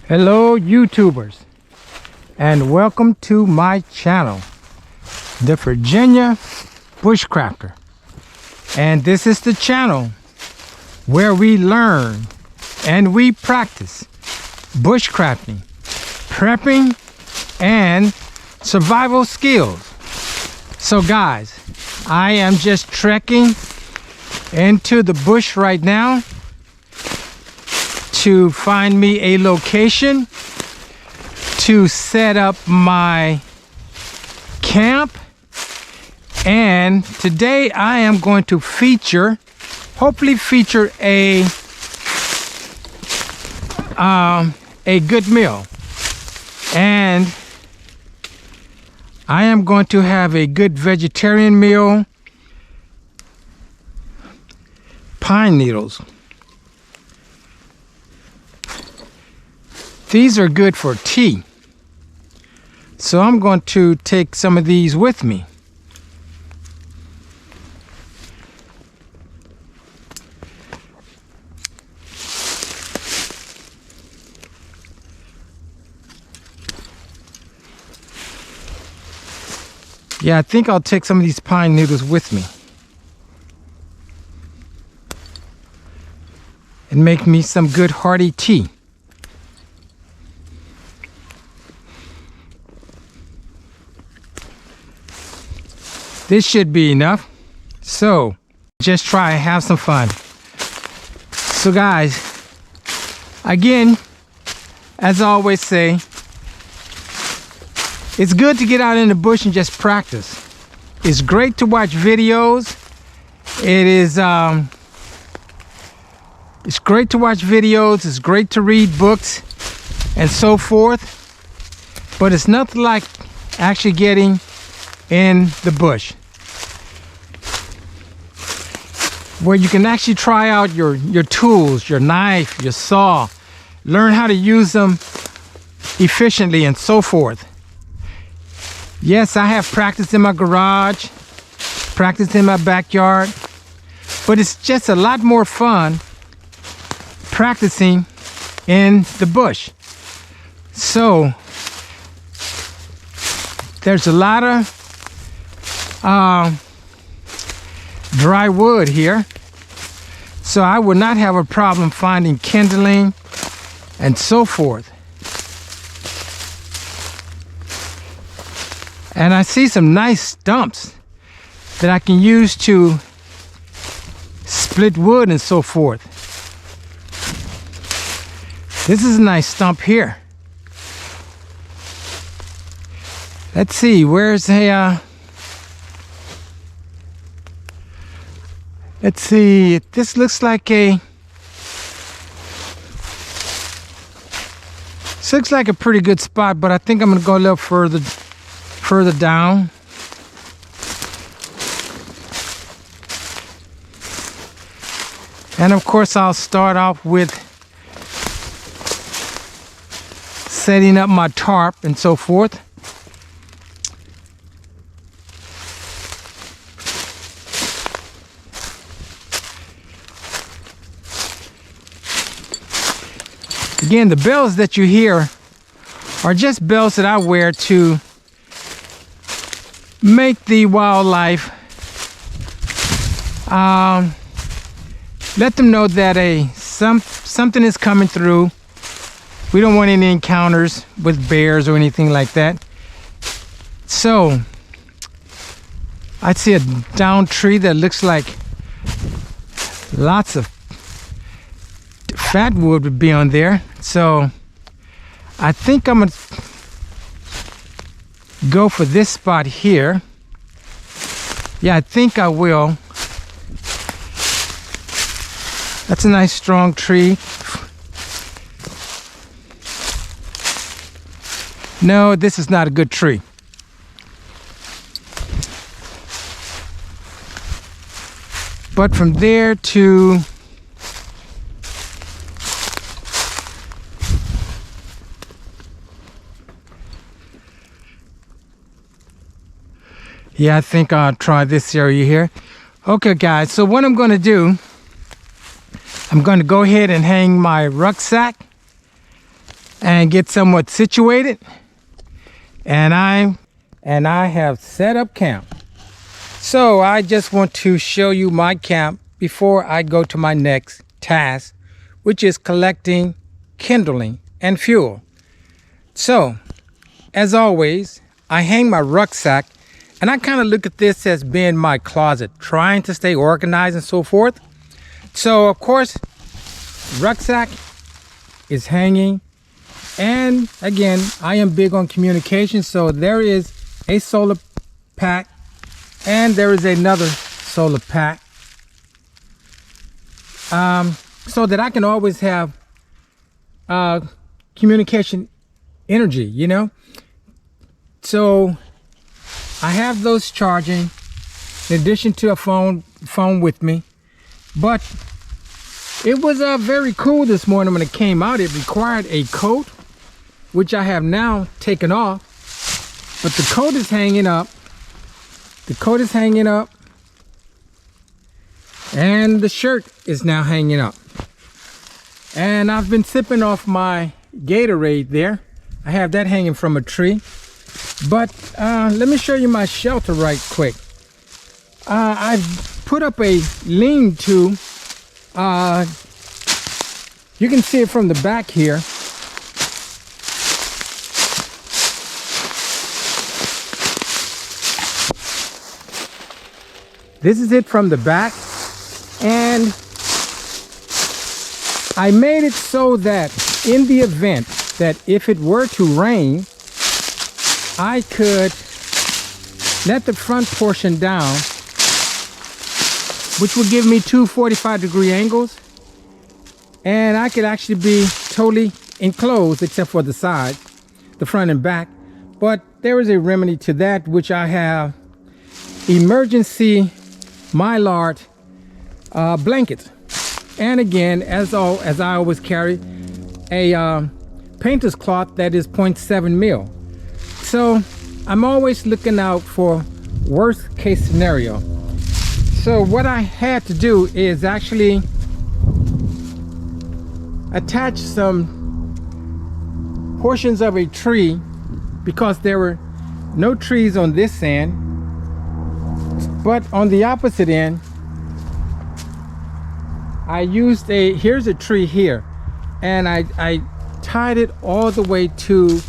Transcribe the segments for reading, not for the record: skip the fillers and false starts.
Hello YouTubers, and welcome to my channel, the Virginia Bushcrafter. And this is the channel where we learn and we practice bushcrafting, prepping, and survival skills. So guys, I am just trekking into the bush right now to find me a location to set up my camp. And today I am going to hopefully feature a good meal. And I am going to have a good vegetarian meal. Pine needles. These are good for tea. So I'm going to take some of these with me. Yeah, I think I'll take some of these pine needles with me. And make me some good hearty tea. This should be enough. So, just try and have some fun. So guys, again, as I always say, it's good to get out in the bush and just practice. It's great to watch videos. It's great to watch videos. It's great to read books and so forth. But it's nothing like actually getting in the bush, where you can actually try out your tools, your knife, your saw, learn how to use them efficiently and so forth. Yes, I have practiced in my garage, practiced in my backyard, but it's just a lot more fun practicing in the bush. So there's a lot of dry wood here, so I would not have a problem finding kindling and so forth. And I see some nice stumps that I can use to split wood and so forth. This is a nice stump here. Let's see, where's a let's see, this looks like a pretty good spot, but I think I'm gonna go a little further down. And of course I'll start off with setting up my tarp and so forth. Again, the bells that you hear are just bells that I wear to make the wildlife, let them know that something is coming through. We don't want any encounters with bears or anything like that. So I see a down tree that looks like lots of fat wood would be on there. So I think I'm gonna go for this spot here. Yeah, I think I will. That's a nice strong tree. No, this is not a good tree. But from there to yeah, I think I'll try this area here. Okay guys, so what I'm going to do, I'm going to go ahead and hang my rucksack and get somewhat situated. And I have set up camp. So I just want to show you my camp before I go to my next task, which is collecting kindling and fuel. So, as always, I hang my rucksack, and I kind of look at this as being my closet, trying to stay organized and so forth. So, of course, rucksack is hanging. And again, I am big on communication. So there is a solar pack and there is another solar pack. So that I can always have communication energy, you know. So I have those charging in addition to a phone with me. But it was very cool this morning when it came out. It required a coat, which I have now taken off. But the coat is hanging up. The coat is hanging up. And the shirt is now hanging up. And I've been sipping off my Gatorade there. I have that hanging from a tree. But let me show you my shelter right quick. I've put up a lean-to. You can see it from the back here. This is it from the back. And I made it so that in the event that if it were to rain, I could let the front portion down, which would give me two 45-degree angles, and I could actually be totally enclosed except for the side, the front and back. But there is a remedy to that, which I have emergency mylar blankets. And again, as I always carry a painter's cloth that is 0.7 mil. So I'm always looking out for worst case scenario. So what I had to do is actually attach some portions of a tree, because there were no trees on this end, but on the opposite end I used here's a tree here, and I tied it all the way to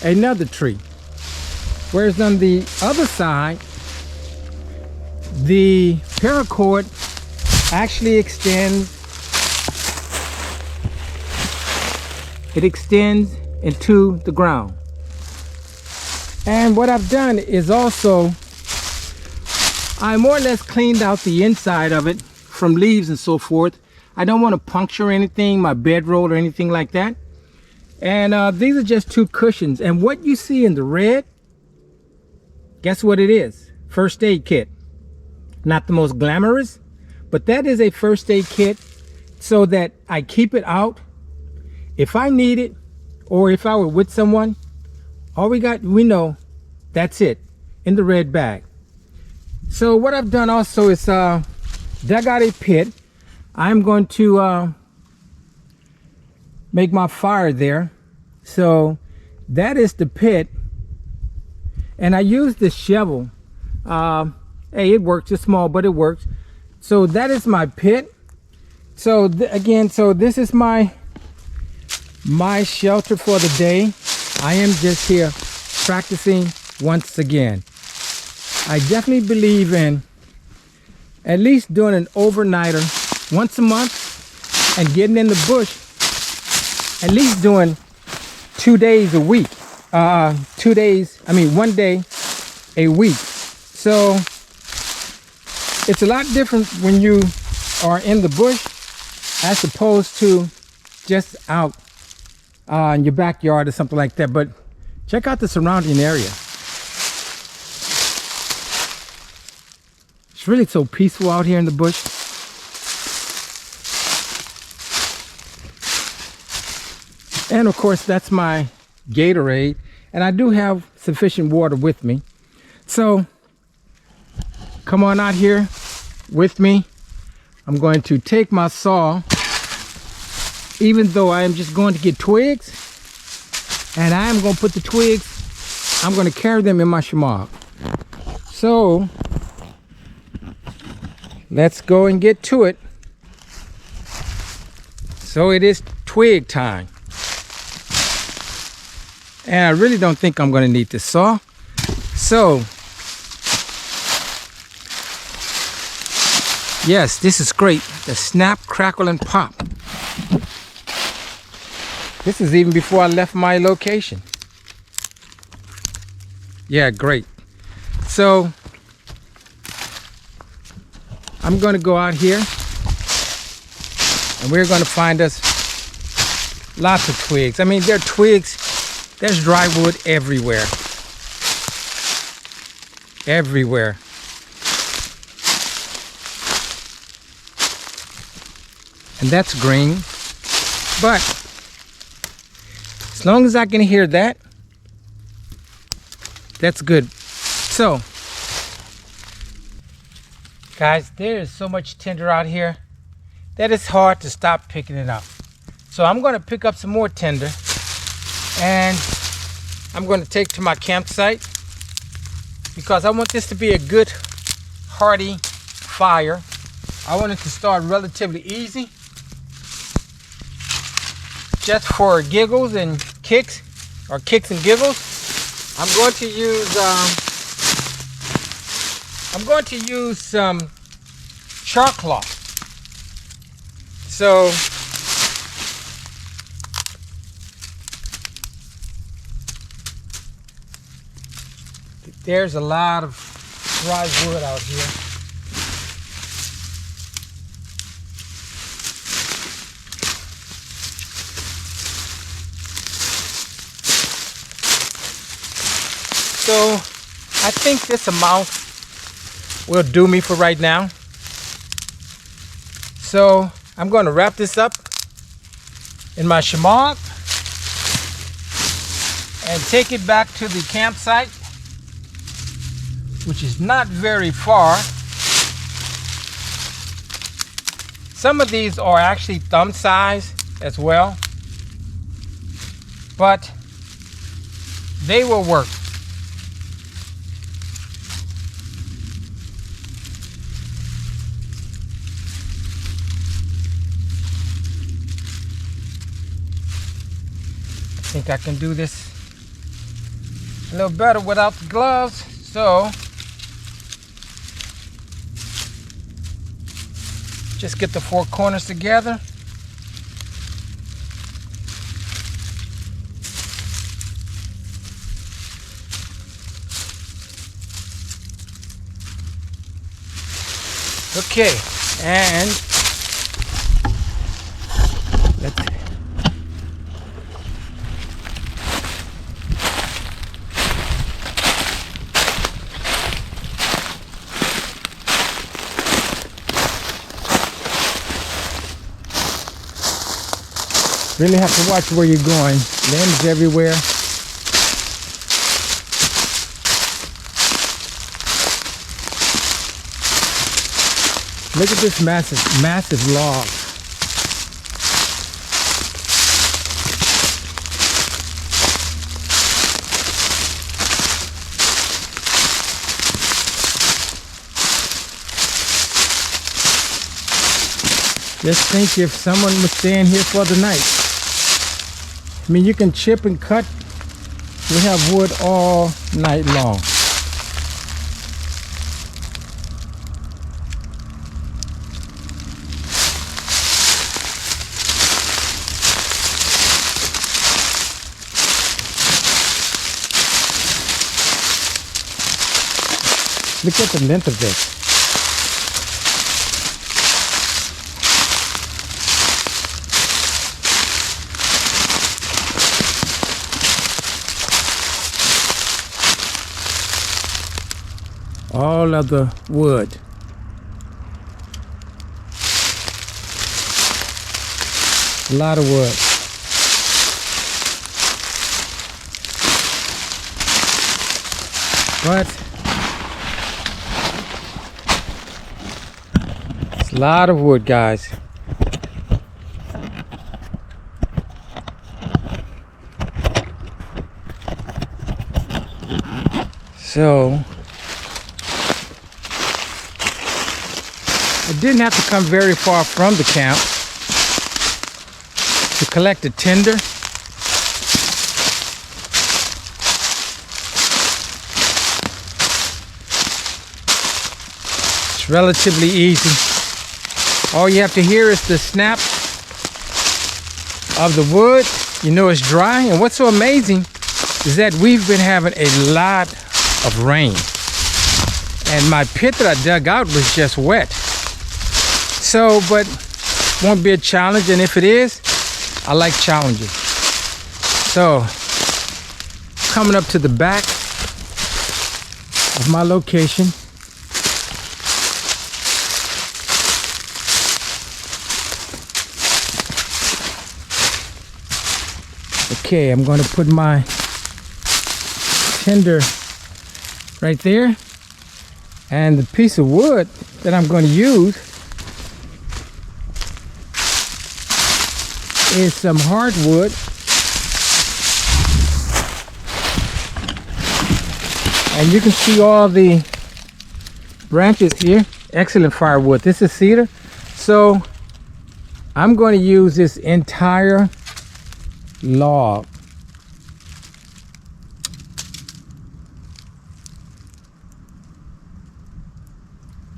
another tree. Whereas on the other side, the paracord actually extends. It extends into the ground. And what I've done is also, I more or less cleaned out the inside of it from leaves and so forth. I don't want to puncture anything, my bedroll or anything like that. And these are just two cushions. And what you see in the red, guess what it is? First aid kit. Not the most glamorous, but that is a first aid kit, so that I keep it out if I need it, or if I were with someone. All we know, that's it, in the red bag. So what I've done also is dug out a pit. I'm going to make my fire there. So that is the pit, and I use this shovel. Hey, it works. It's small, but it works. So that is my pit. So again, so this is my shelter for the day. I am just here practicing once again. I definitely believe in at least doing an overnighter once a month, and getting in the bush at least doing 2 days a week. 1 day a week. So it's a lot different when you are in the bush as opposed to just out in your backyard or something like that. But check out the surrounding area. It's really so peaceful out here in the bush. And of course, that's my Gatorade, and I do have sufficient water with me. So come on out here with me. I'm going to take my saw, even though I am just going to get twigs, and I am going to put the twigs, I'm going to carry them in my shamag. So let's go and get to it. So it is twig time. And I really don't think I'm going to need this saw. So yes, this is great. The snap, crackle, and pop. This is even before I left my location. Yeah, great. So I'm going to go out here and we're going to find us lots of twigs. I mean, there are twigs. There's dry wood everywhere. Everywhere. And that's green. But as long as I can hear that, that's good. So, guys, there is so much tinder out here that it's hard to stop picking it up. So I'm going to pick up some more tinder and I'm going to take to my campsite because I want this to be a good hearty fire. I want it to start relatively easy, just for giggles and kicks, or kicks and giggles. I'm going to use some char cloth. So there's a lot of dry wood out here. So I think this amount will do me for right now. So I'm going to wrap this up in my shamag and take it back to the campsite, which is not very far. Some of these are actually thumb size as well, but they will work. I think I can do this a little better without the gloves. So just get the four corners together. Okay, and let's really have to watch where you're going. Limbs everywhere. Look at this massive log. Just think if someone was staying here for the night. I mean, you can chip and cut. We have wood all night long. Look at the length of this. All of the wood. A lot of wood. But it's a lot of wood, guys. So I didn't have to come very far from the camp to collect a tinder. It's relatively easy. All you have to hear is the snap of the wood. You know it's dry. And what's so amazing is that we've been having a lot of rain. And my pit that I dug out was just wet. So, but won't be a challenge. And if it is, I like challenges. So, coming up to the back of my location. Okay, I'm going to put my tinder right there, and the piece of wood that I'm going to use is some hardwood, and you can see all the branches here. Excellent firewood. This is cedar, so I'm going to use this entire log.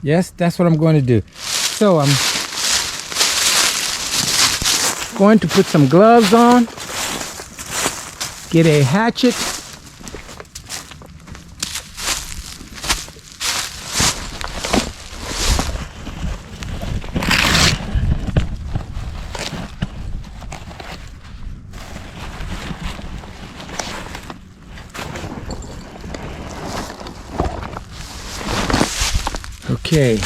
Yes, that's what I'm going to do. So I'm going to put some gloves on, get a hatchet, okay.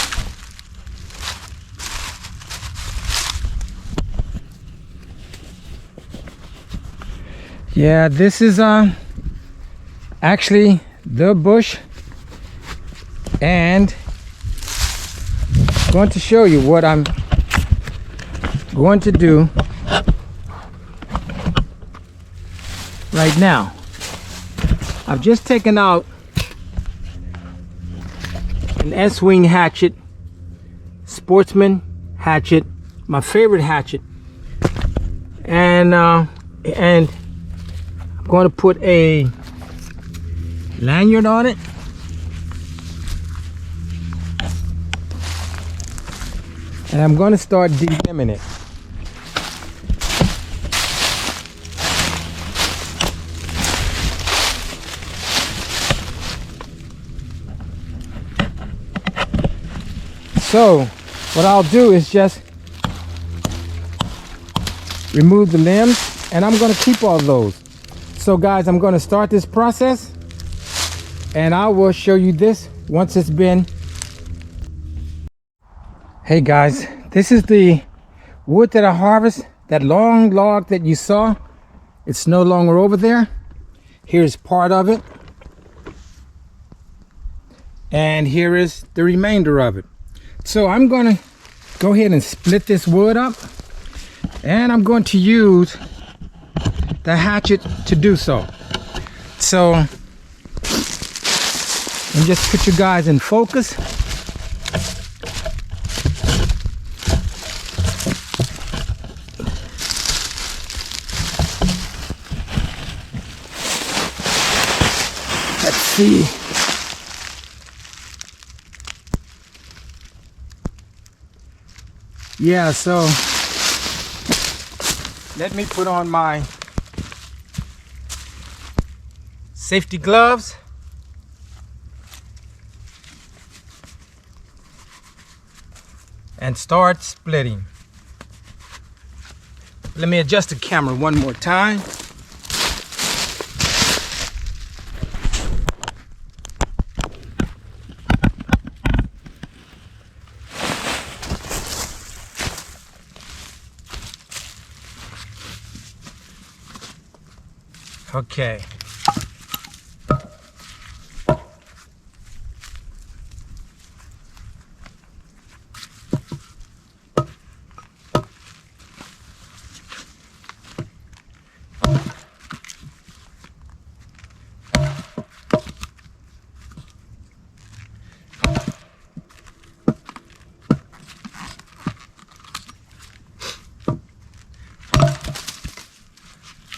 Yeah, this is actually the bush, and I'm going to show you what I'm going to do right now. I've just taken out an Estwing hatchet, sportsman hatchet, my favorite hatchet, and I'm going to put a lanyard on it, and I'm going to start delimbing it. So what I'll do is just remove the limbs, and I'm going to keep all those. So guys, I'm going to start this process, and I will show you this once it's been. Hey guys, this is the wood that I harvest. That long log that you saw, it's no longer over there. Here's part of it, and here is the remainder of it. So I'm going to go ahead and split this wood up, and I'm going to use the hatchet to do so. So let me just put you guys in focus. Let's see. Yeah, so let me put on my safety gloves. And start splitting. Let me adjust the camera one more time. Okay.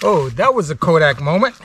Oh, that was a Kodak moment.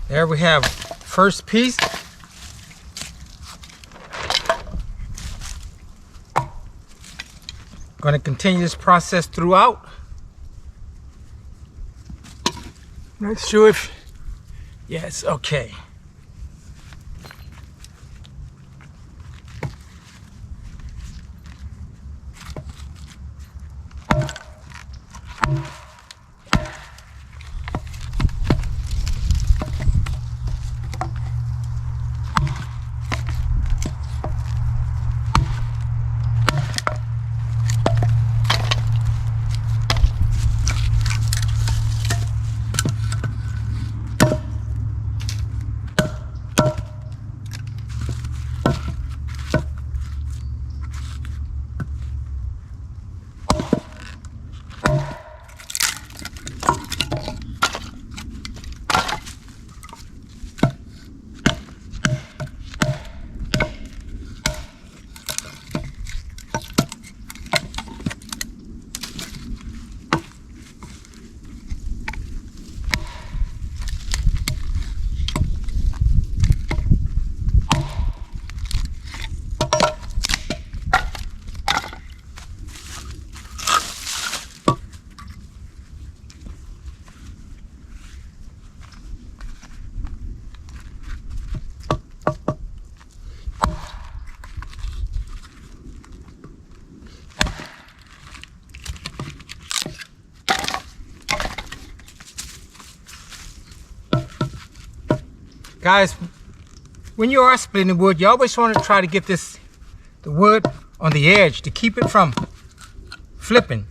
There we have first piece. Going to continue this process throughout. Not sure if, yes, okay. Guys, when you are splitting wood, you always want to try to get the wood on the edge to keep it from flipping.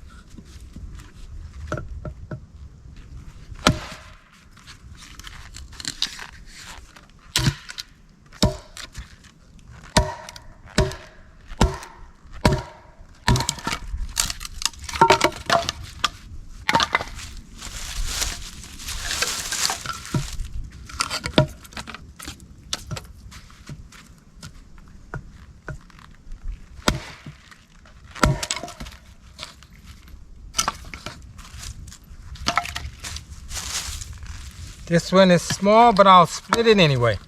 This one is small, but I'll split it anyway.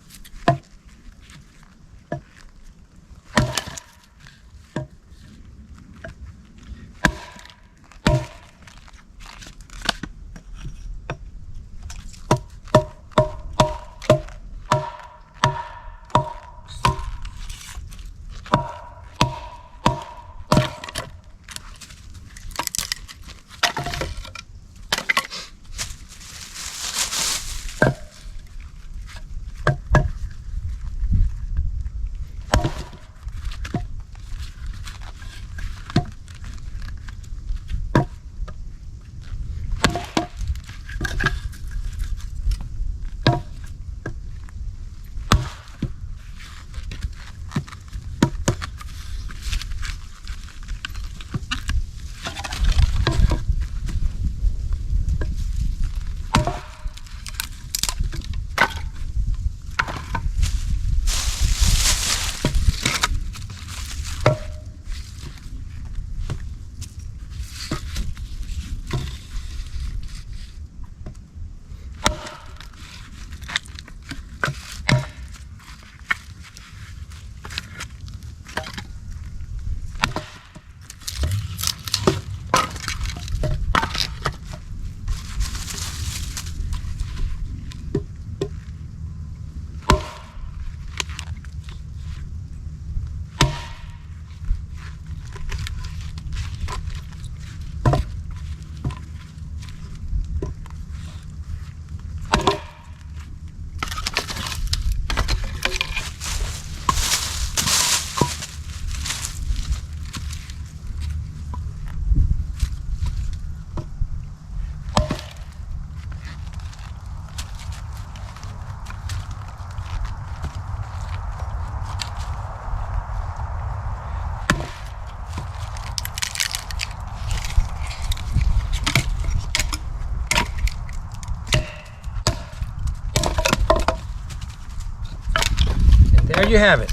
there you have it.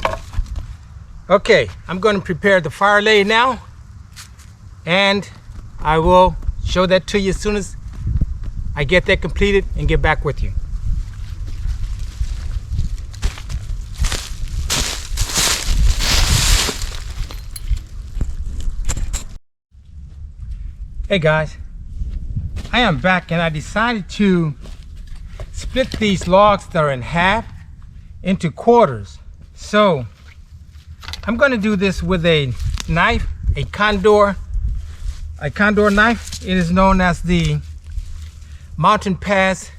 Okay, I'm going to prepare the fire lay now, and I will show that to you as soon as I get that completed and get back with you. Hey guys, I am back, and I decided to split these logs that are in half into quarters. So I'm going to do this with a knife, a condor knife. It is known as the Mountain Pass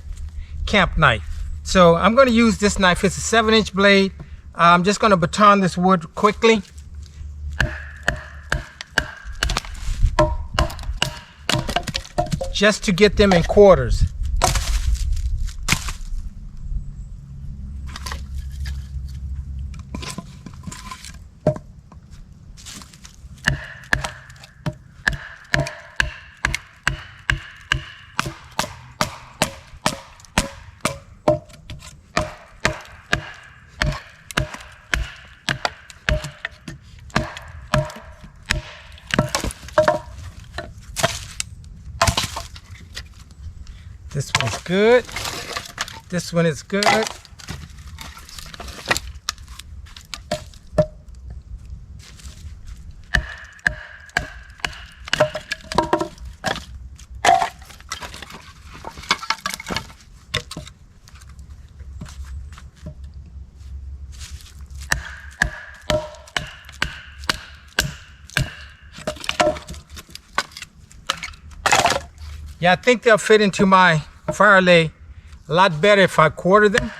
camp knife. So I'm going to use this knife. It's a 7-inch blade. I'm just going to baton this wood quickly. Just to get them in quarters. This one's good. This one is good. Yeah, I think they'll fit into my fire lay a lot better if I quarter them.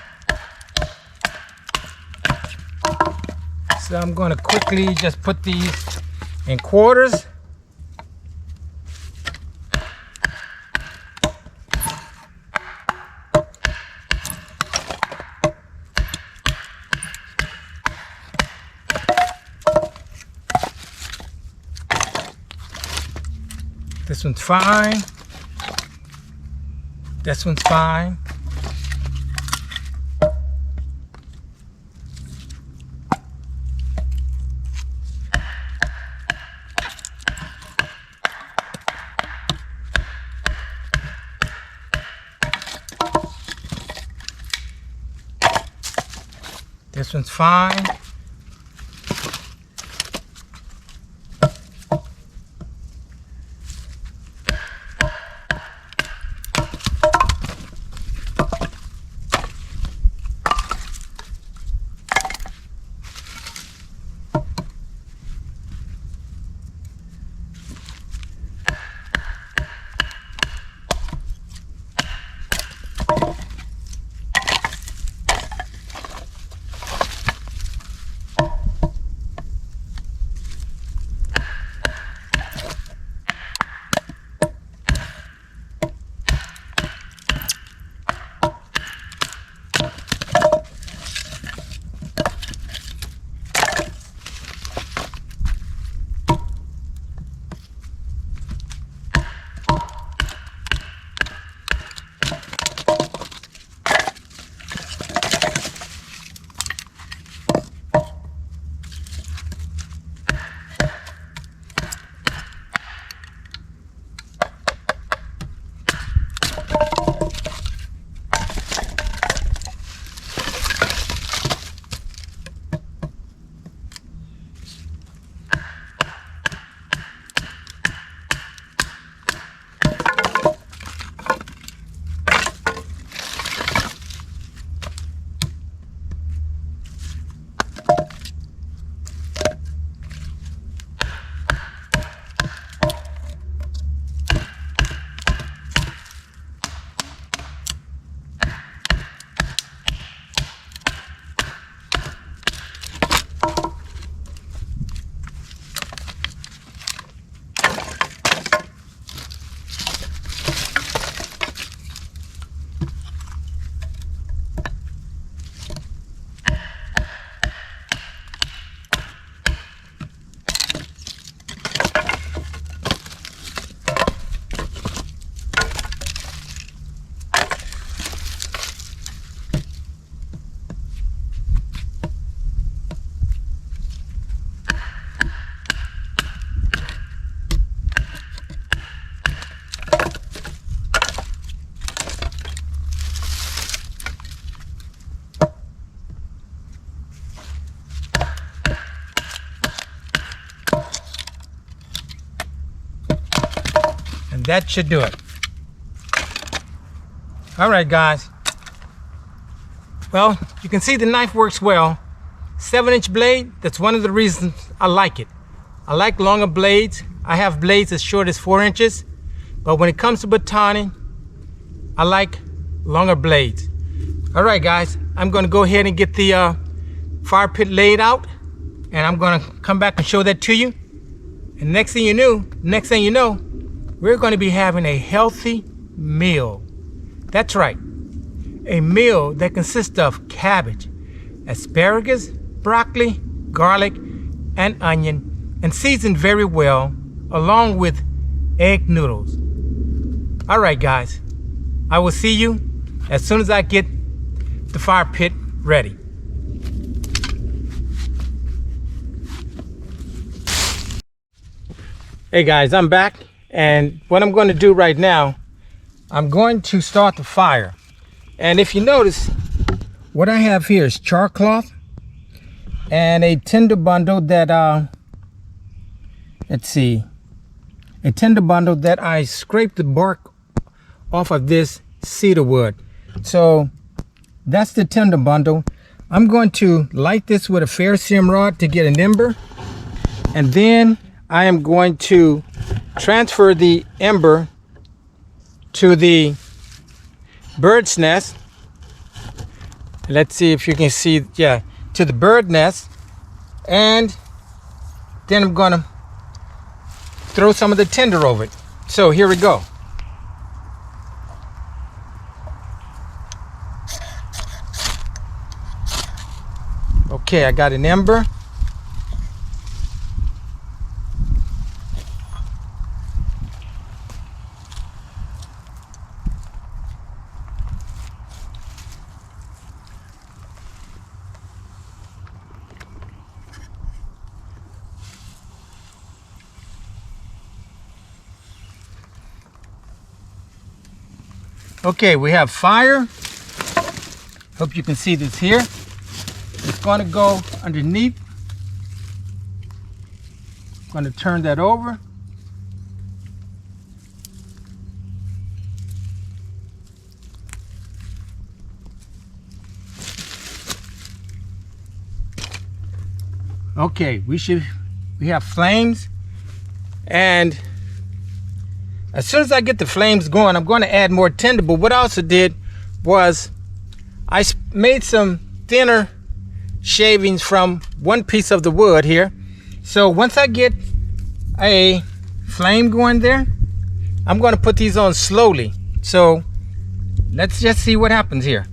So I'm going to quickly just put these in quarters. This one's fine. This one's fine. This one's fine. that should do it. All right, guys. Well, you can see the knife works well. 7-inch blade, that's one of the reasons I like it. I like longer blades. I have blades as short as 4 inches, but when it comes to batoning, I like longer blades. All right, guys, I'm gonna go ahead and get the fire pit laid out, and I'm gonna come back and show that to you. And next thing you know, we're gonna be having a healthy meal. That's right, a meal that consists of cabbage, asparagus, broccoli, garlic, and onion, and seasoned very well, along with egg noodles. All right, guys, I will see you as soon as I get the fire pit ready. Hey guys, I'm back, and what I'm going to do right now, I'm going to start the fire. And if you notice, what I have here is char cloth and a tinder bundle that a tinder bundle that I scraped the bark off of this cedar wood. So that's the tinder bundle. I'm going to light this with a ferrocerium rod to get an ember, and then I am going to transfer the ember to the bird's nest. Let's see if you can see, yeah, to the bird nest, and then I'm gonna throw some of the tinder over it. So here we go. Okay, I got an ember. Okay, we have fire. Hope you can see this here. It's going to go underneath. I'm going to turn that over. Okay, we have flames, and as soon as I get the flames going, I'm going to add more tinder. But what I also did was I made some thinner shavings from one piece of the wood here. So once I get a flame going there, I'm going to put these on slowly. So let's just see what happens here.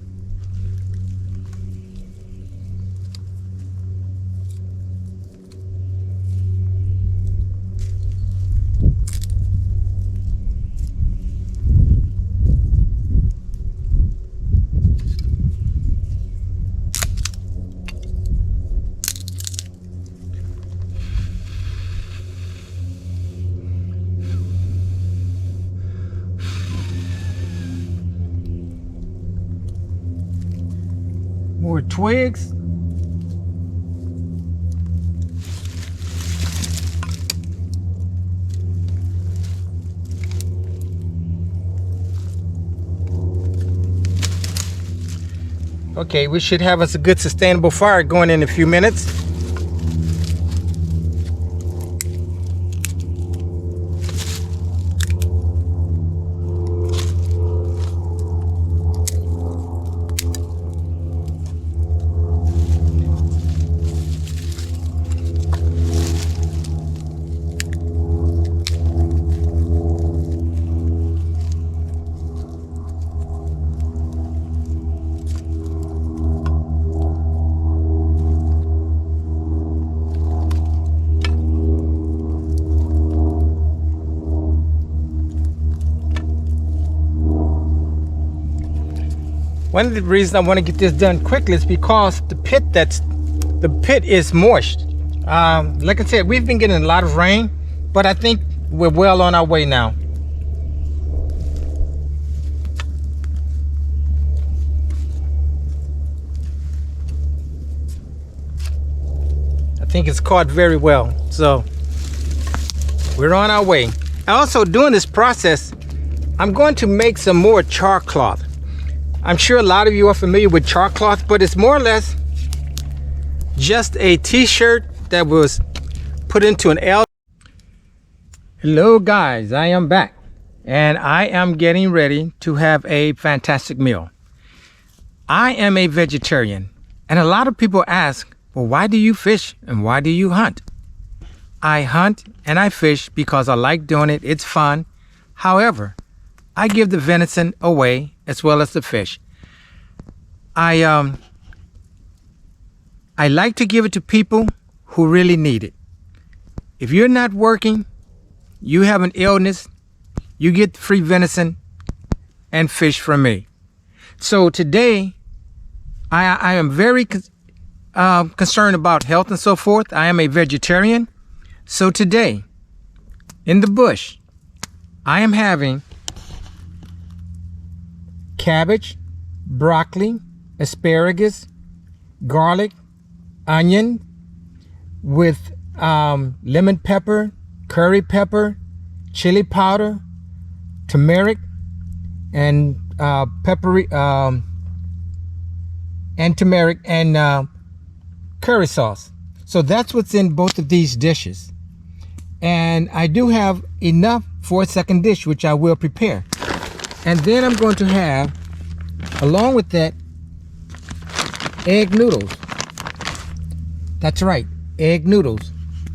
More twigs. Okay, we should have us a good sustainable fire going in a few minutes. One of the reasons I want to get this done quickly is because the pit is moist. Like I said, we've been getting a lot of rain, but I think we're well on our way now. I think it's caught very well, so we're on our way. Also, during this process, I'm going to make some more char cloth. I'm sure a lot of you are familiar with char cloth, but it's more or less just a t-shirt that was put into an L. Hello guys, I am back and I am getting ready to have a fantastic meal. I am a vegetarian, and a lot of people ask, well, why do you fish and why do you hunt? I hunt and I fish because I like doing it. It's fun. However, I give the venison away as well as the fish. I like to give it to people who really need it. If you're not working, you have an illness, you get free venison and fish from me. So today, I am very concerned about health and so forth. I am a vegetarian. So today, in the bush, I am having cabbage, broccoli, asparagus, garlic, onion with lemon pepper, curry pepper, chili powder, turmeric, and peppery and turmeric and curry sauce. So that's what's in both of these dishes. And I do have enough for a second dish, which I will prepare. And then I'm going to have, along with that, egg noodles. That's right, egg noodles.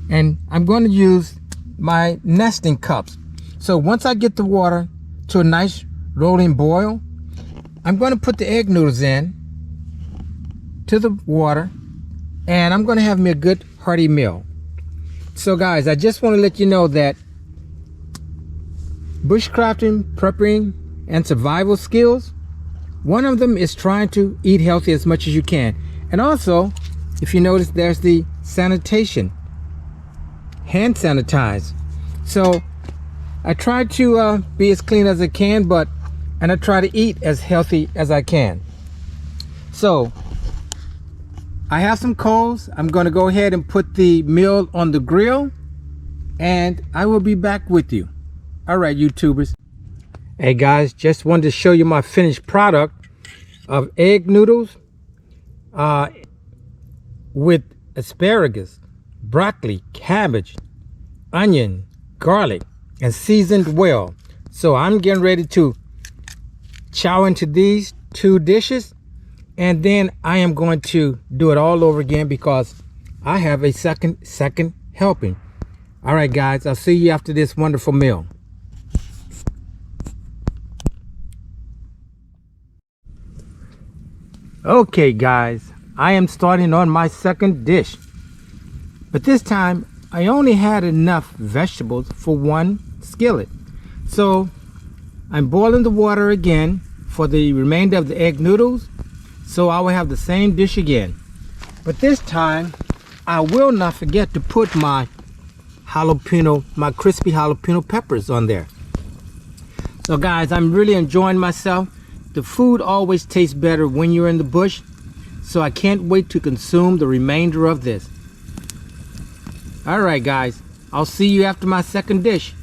And I'm going to use my nesting cups. So once I get the water to a nice rolling boil, I'm going to put the egg noodles in to the water, and I'm going to have me a good hearty meal. So guys, I just want to let you know that bushcrafting, prepping, and survival skills, one of them is trying to eat healthy as much as you can. And also, if you notice, there's the sanitation, hand sanitize. So I try to be as clean as I can, and I try to eat as healthy as I can. So I have some coals. I'm going to go ahead and put the meal on the grill, and I will be back with you. All right, YouTubers. Hey guys, just wanted to show you my finished product of egg noodles with asparagus, broccoli, cabbage, onion, garlic, and seasoned well. So I'm getting ready to chow into these two dishes, and then I am going to do it all over again because I have a second helping. All right guys, I'll see you after this wonderful meal. Okay guys, I am starting on my second dish, but this time I only had enough vegetables for one skillet. So I'm boiling the water again for the remainder of the egg noodles, so I will have the same dish again. But this time I will not forget to put my crispy jalapeno peppers on there. So guys, I'm really enjoying myself. The food always tastes better when you're in the bush, so I can't wait to consume the remainder of this. All right guys, I'll see you after my second dish.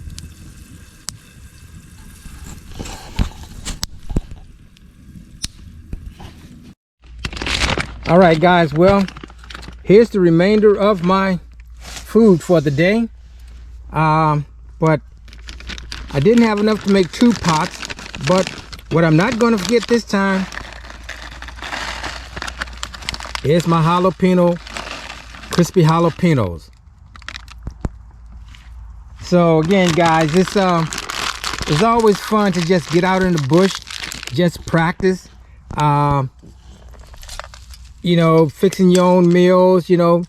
All right guys, well, here's the remainder of my food for the day. But I didn't have enough to make 2 pots, but what I'm not going to forget this time is my crispy jalapenos. So again guys, it's always fun to just get out in the bush, just practice, you know, fixing your own meals. You know,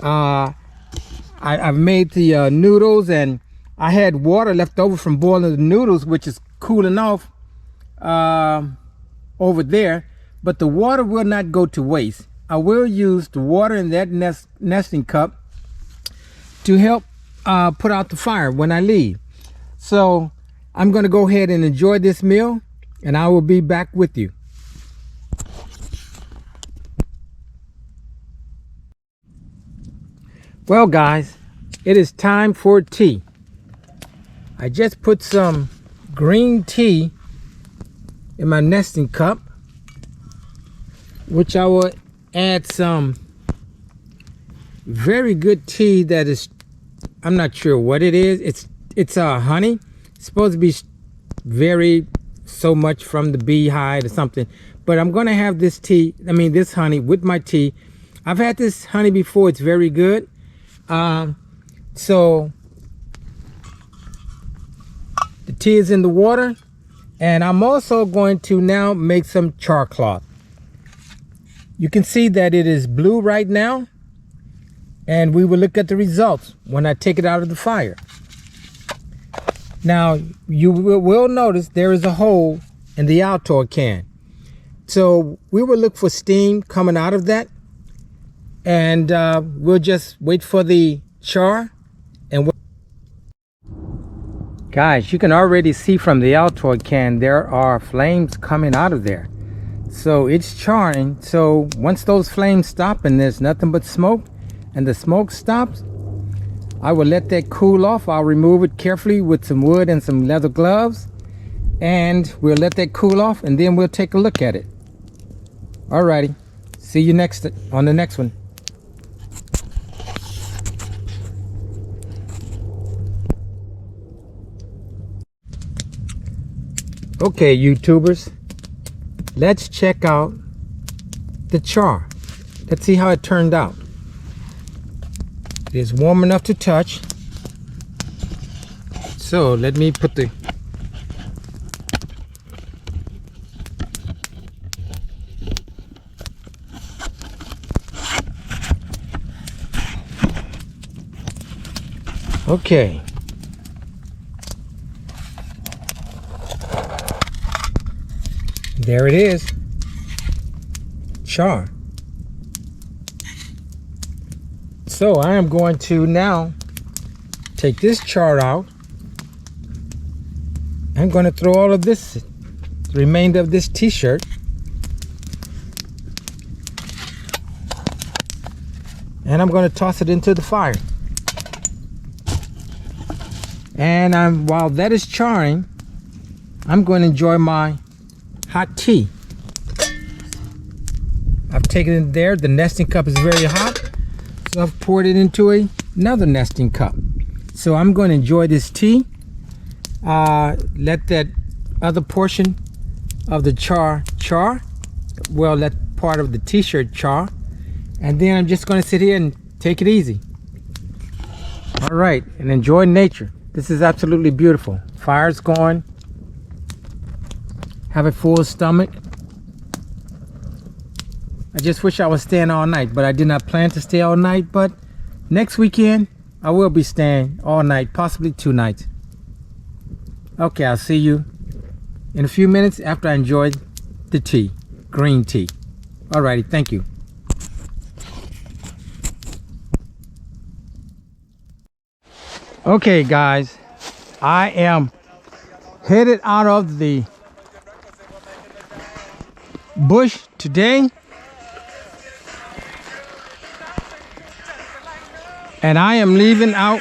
I've made the noodles, and I had water left over from boiling the noodles, which is cooling off over there, but the water will not go to waste. I will use the water in that nesting cup to help put out the fire when I leave. So I'm going to go ahead and enjoy this meal, and I will be back with you. Well guys, it is time for tea. I just put some green tea in my nesting cup, which I will add some very good tea that is, I'm not sure what it is. It's honey. It's supposed to be very so much from the beehive or something, but I'm gonna have this tea, this honey with my tea. I've had this honey before. It's very good. So the tea is in the water, and I'm also going to now make some char cloth. You can see that it is blue right now, and we will look at the results when I take it out of the fire. Now you will notice there is a hole in the Altor can, so we will look for steam coming out of that, and we'll just wait for the char. And guys, you can already see from the Altor can there are flames coming out of there, so it's charring. So once those flames stop and there's nothing but smoke, and the smoke stops, I will let that cool off. I'll remove it carefully with some wood and some leather gloves, and we'll let that cool off, and then we'll take a look at it. Alrighty, see you on the next one. Okay, YouTubers, let's check out the char. Let's see how it turned out. It is warm enough to touch. So let me put the okay. There it is. Char. So I am going to now take this char out. I'm going to throw all of this, the remainder of this t-shirt, and I'm going to toss it into the fire. And while that is charring, I'm going to enjoy my hot tea. I've taken it there. The nesting cup is very hot, so I've poured it into another nesting cup. So I'm going to enjoy this tea. Let that other portion of the char, well, let part of the t-shirt char, and then I'm just going to sit here and take it easy. All right, and enjoy nature. This is absolutely beautiful. Fire's going. Have a full stomach. I just wish I was staying all night, but I did not plan to stay all night. But next weekend, I will be staying all night, possibly 2 nights. Okay, I'll see you in a few minutes after I enjoy the tea, green tea. Alrighty, thank you. Okay, guys, I am headed out of the bush today, and I am leaving out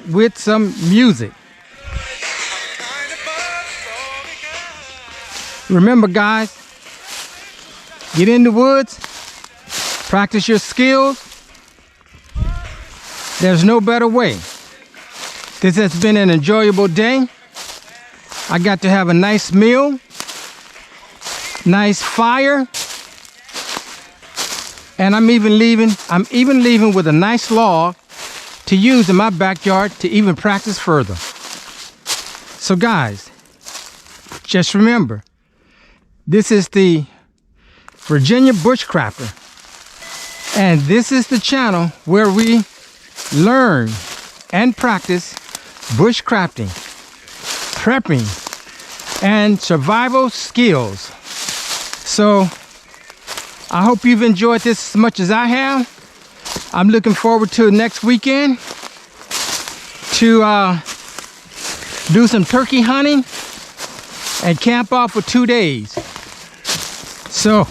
with some music. Remember, guys, get in the woods, practice your skills. There's no better way. This has been an enjoyable day. I got to have a nice meal, nice fire, and I'm even leaving with a nice log to use in my backyard to even practice further. So guys, just remember, this is the Virginia Bushcrafter, and this is the channel where we learn and practice bushcrafting, prepping, and survival skills. So I hope you've enjoyed this as much as I have. I'm looking forward to next weekend to do some turkey hunting and camp out for 2 days. So